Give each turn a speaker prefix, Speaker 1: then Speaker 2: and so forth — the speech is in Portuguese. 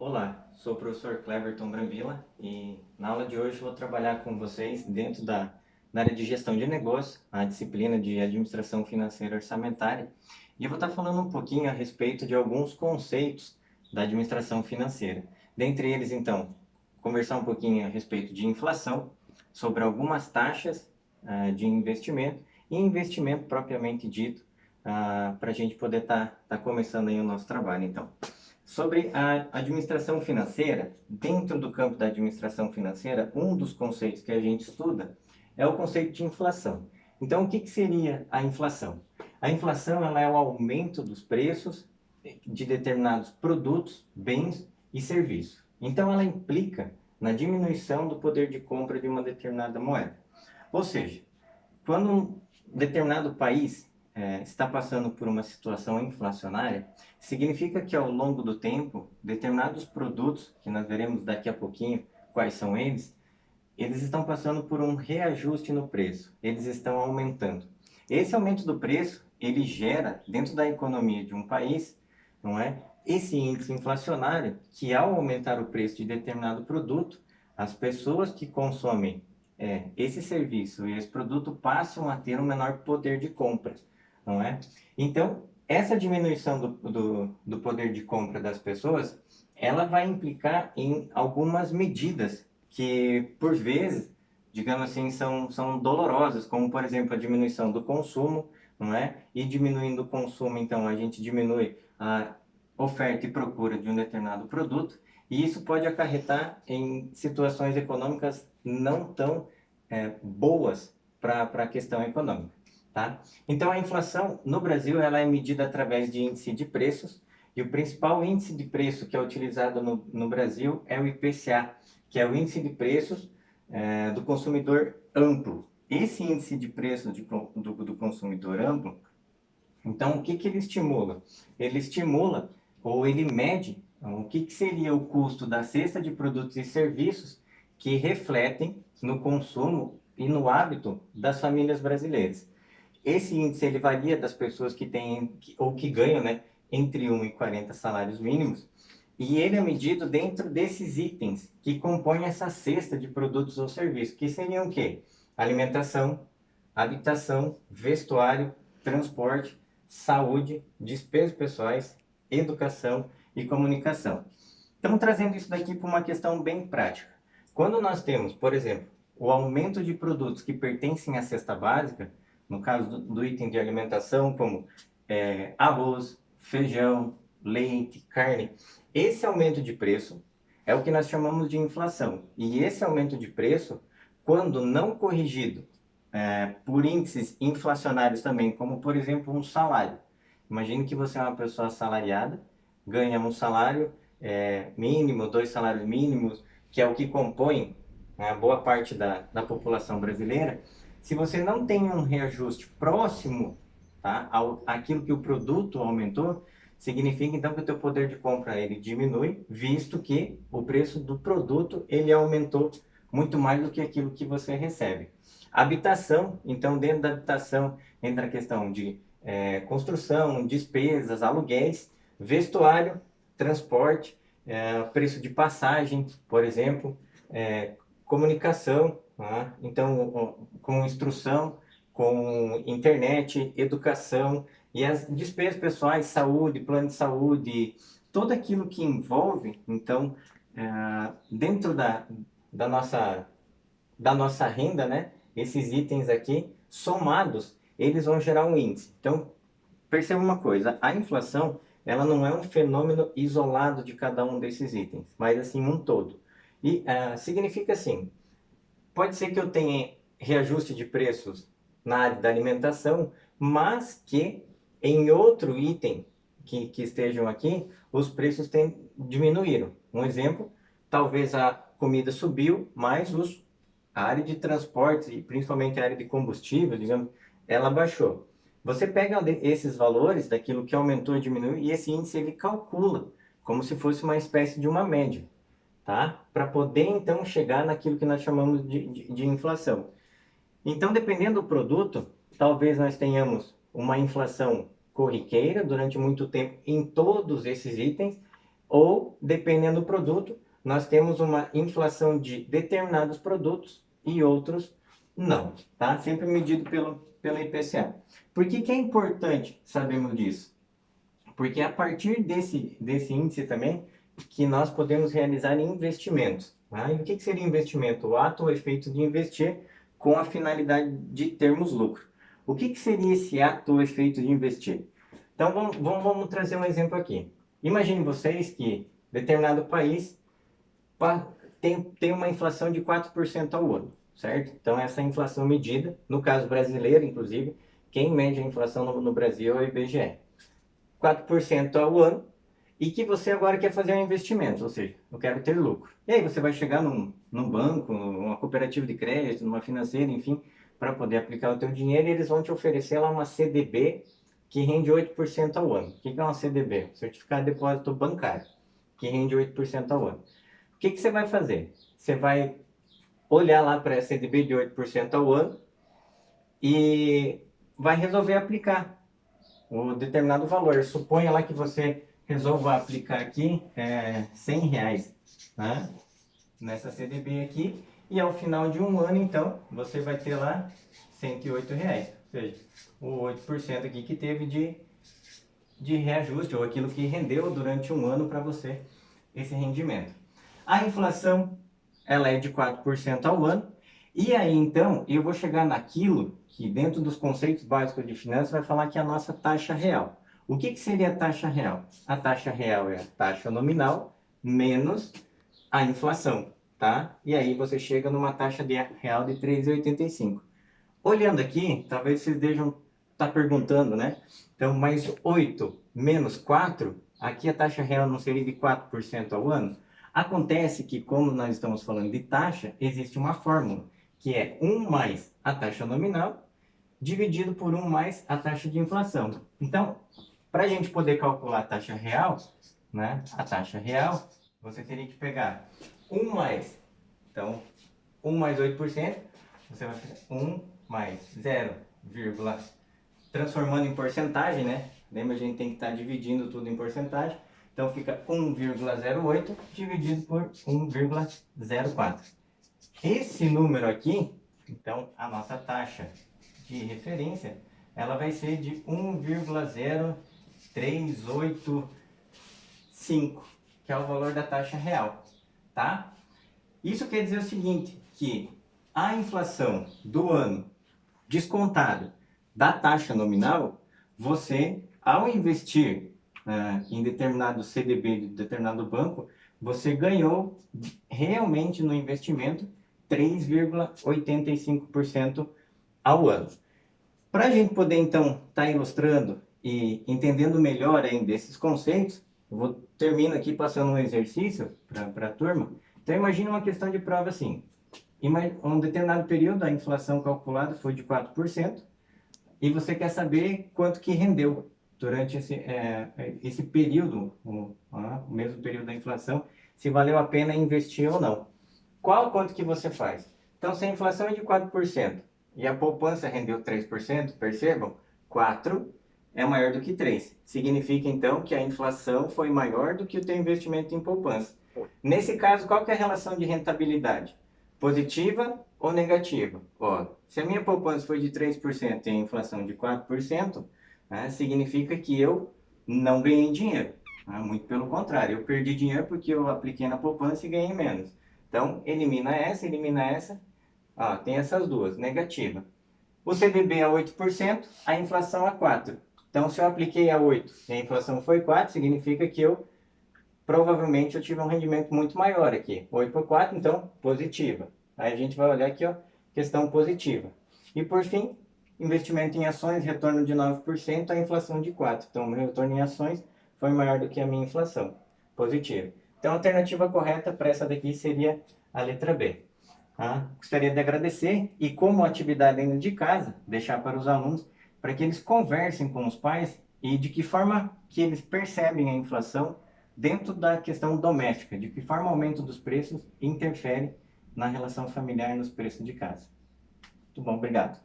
Speaker 1: Olá, sou o professor Cleverton Brambila e na aula de hoje vou trabalhar com vocês dentro da área de gestão de negócio, a disciplina de administração financeira orçamentária, e eu vou estar falando um pouquinho a respeito de alguns conceitos da administração financeira. Dentre eles, então, conversar um pouquinho a respeito de inflação, sobre algumas taxas de investimento e investimento propriamente dito, para a gente poder estar começando aí o nosso trabalho, então. Sobre a administração financeira, dentro do campo da administração financeira, um dos conceitos que a gente estuda é o conceito de inflação. Então, o que seria a inflação? A inflação ela é o aumento dos preços de determinados produtos, bens e serviços. Então, ela implica na diminuição do poder de compra de uma determinada moeda. Ou seja, quando um determinado país está passando por uma situação inflacionária, significa que ao longo do tempo, determinados produtos, que nós veremos daqui a pouquinho quais são eles estão passando por um reajuste no preço, eles estão aumentando. Esse aumento do preço, ele gera dentro da economia de um país, não é? Esse índice inflacionário, que ao aumentar o preço de determinado produto, as pessoas que consomem esse serviço e esse produto passam a ter um menor poder de compra, não é? Então, essa diminuição do poder de compra das pessoas, ela vai implicar em algumas medidas que, por vezes, digamos assim, são dolorosas, como, por exemplo, a diminuição do consumo, não é? E diminuindo o consumo, então, a gente diminui a oferta e procura de um determinado produto, e isso pode acarretar em situações econômicas não tão boas para a questão econômica. Tá? Então, a inflação no Brasil ela é medida através de índice de preços, e o principal índice de preço que é utilizado no Brasil é o IPCA, que é o índice de preços do consumidor amplo. Esse índice de preço do consumidor amplo, então, o que ele estimula? Ele estimula ou ele mede o que seria o custo da cesta de produtos e serviços que refletem no consumo e no hábito das famílias brasileiras. Esse índice ele varia das pessoas que têm ou que ganham, né, entre 1 e 40 salários mínimos, e ele é medido dentro desses itens que compõem essa cesta de produtos ou serviços, que seriam o quê? Alimentação, habitação, vestuário, transporte, saúde, despesas pessoais, educação e comunicação. Estamos trazendo isso daqui para uma questão bem prática. Quando nós temos, por exemplo, o aumento de produtos que pertencem à cesta básica, no caso do item de alimentação, como arroz, feijão, leite, carne, esse aumento de preço é o que nós chamamos de inflação. E esse aumento de preço, quando não corrigido por índices inflacionários também, como por exemplo um salário. Imagine que você é uma pessoa assalariada, ganha um salário mínimo, 2 salários mínimos, que é o que compõe boa parte da população brasileira. Se você não tem um reajuste próximo, tá, àquilo que o produto aumentou, significa então que o teu poder de compra ele diminui, visto que o preço do produto ele aumentou muito mais do que aquilo que você recebe. Habitação, então dentro da habitação entra a questão de construção, despesas, aluguéis, vestuário, transporte, preço de passagem, por exemplo, comunicação, tá? Então com instrução, com internet, educação e as despesas pessoais, saúde, plano de saúde, tudo aquilo que envolve, então, dentro da nossa renda, né? Esses itens aqui, somados, eles vão gerar um índice. Então, perceba uma coisa, a inflação, ela não é um fenômeno isolado de cada um desses itens, mas assim um todo. E significa assim, pode ser que eu tenha reajuste de preços na área da alimentação, mas que em outro item que estejam aqui, os preços diminuíram. Um exemplo, talvez a comida subiu, mas a área de transportes e principalmente a área de combustível, digamos, ela baixou. Você pega esses valores daquilo que aumentou e diminuiu e esse índice ele calcula como se fosse uma espécie de uma média, tá? Para poder então chegar naquilo que nós chamamos de inflação. Então, dependendo do produto, talvez nós tenhamos uma inflação corriqueira durante muito tempo em todos esses itens, ou, dependendo do produto, nós temos uma inflação de determinados produtos e outros não, tá? Sempre medido pelo IPCA. Por que é importante sabermos disso? Porque é a partir desse índice também que nós podemos realizar investimentos. Tá? E o que seria investimento? O ato ou efeito de investir com a finalidade de termos lucro. O que seria esse ato ou efeito de investir? Então vamos trazer um exemplo aqui. Imagine vocês que determinado país tem uma inflação de 4% ao ano, certo? Então essa inflação medida, no caso brasileiro, inclusive, quem mede a inflação no Brasil é o IBGE. 4% ao ano, e que você agora quer fazer um investimento, ou seja, eu quero ter lucro. E aí você vai chegar num banco, numa cooperativa de crédito, numa financeira, enfim, para poder aplicar o teu dinheiro, e eles vão te oferecer lá uma CDB que rende 8% ao ano. O que é uma CDB? Certificado de Depósito Bancário, que rende 8% ao ano. O que você vai fazer? Você vai olhar lá para a CDB de 8% ao ano e vai resolver aplicar um determinado valor. Suponha lá que você resolva aplicar aqui R$100, né? Nessa CDB aqui, e ao final de um ano, então, você vai ter lá R$108, ou seja, o 8% aqui que teve de reajuste, ou aquilo que rendeu durante um ano para você esse rendimento. A inflação, ela é de 4% ao ano, e aí então eu vou chegar naquilo que dentro dos conceitos básicos de finanças vai falar que é a nossa taxa real. O que seria a taxa real? A taxa real é a taxa nominal menos a inflação, tá? E aí você chega numa taxa real de 3,85. Olhando aqui, talvez vocês devem estar perguntando, né? Então, mais 8 menos 4, aqui a taxa real não seria de 4% ao ano? Acontece que, como nós estamos falando de taxa, existe uma fórmula, que é 1 mais a taxa nominal, dividido por 1 mais a taxa de inflação. Então, para a gente poder calcular a taxa real, né? A taxa real, você teria que pegar 1 mais, então, 1 mais 8%, você vai pegar 1 mais 0, transformando em porcentagem, né? Lembra, a gente tem que estar dividindo tudo em porcentagem. Então fica 1,08 dividido por 1,04. Esse número aqui, então a nossa taxa de referência, ela vai ser de 1,0385, que é o valor da taxa real, tá? Isso quer dizer o seguinte, que a inflação do ano descontado da taxa nominal, você, ao investir em determinado CDB de determinado banco, você ganhou realmente no investimento 3,85% ao ano. Para a gente poder, então, estar ilustrando e entendendo melhor ainda esses conceitos, eu termino aqui passando um exercício para a turma. Então, imagine uma questão de prova assim. Em um determinado período, a inflação calculada foi de 4%, e você quer saber quanto que rendeu durante esse período, o mesmo período da inflação, se valeu a pena investir ou não. Quanto que você faz? Então, se a inflação é de 4% e a poupança rendeu 3%, percebam, 4 é maior do que 3. Significa, então, que a inflação foi maior do que o teu investimento em poupança. Nesse caso, qual que é a relação de rentabilidade? Positiva ou negativa? Ó, se a minha poupança foi de 3% e a inflação de 4%, né, significa que eu não ganhei dinheiro. Né? Muito pelo contrário, eu perdi dinheiro porque eu apliquei na poupança e ganhei menos. Então, elimina essa. Ó, tem essas duas, negativa. O CDB é 8%, a inflação é 4%. Então, se eu apliquei a 8% e a inflação foi 4%, significa que provavelmente eu tive um rendimento muito maior aqui. 8 por 4, então, positiva. Aí a gente vai olhar aqui, ó, questão positiva. E por fim, investimento em ações, retorno de 9%, a inflação de 4%. Então, o meu retorno em ações foi maior do que a minha inflação. Positivo. Então, a alternativa correta para essa daqui seria a letra B. Gostaria de agradecer e, como atividade dentro de casa, deixar para os alunos para que eles conversem com os pais e de que forma que eles percebem a inflação dentro da questão doméstica, de que forma o aumento dos preços interfere na relação familiar e nos preços de casa. Muito bom, obrigado.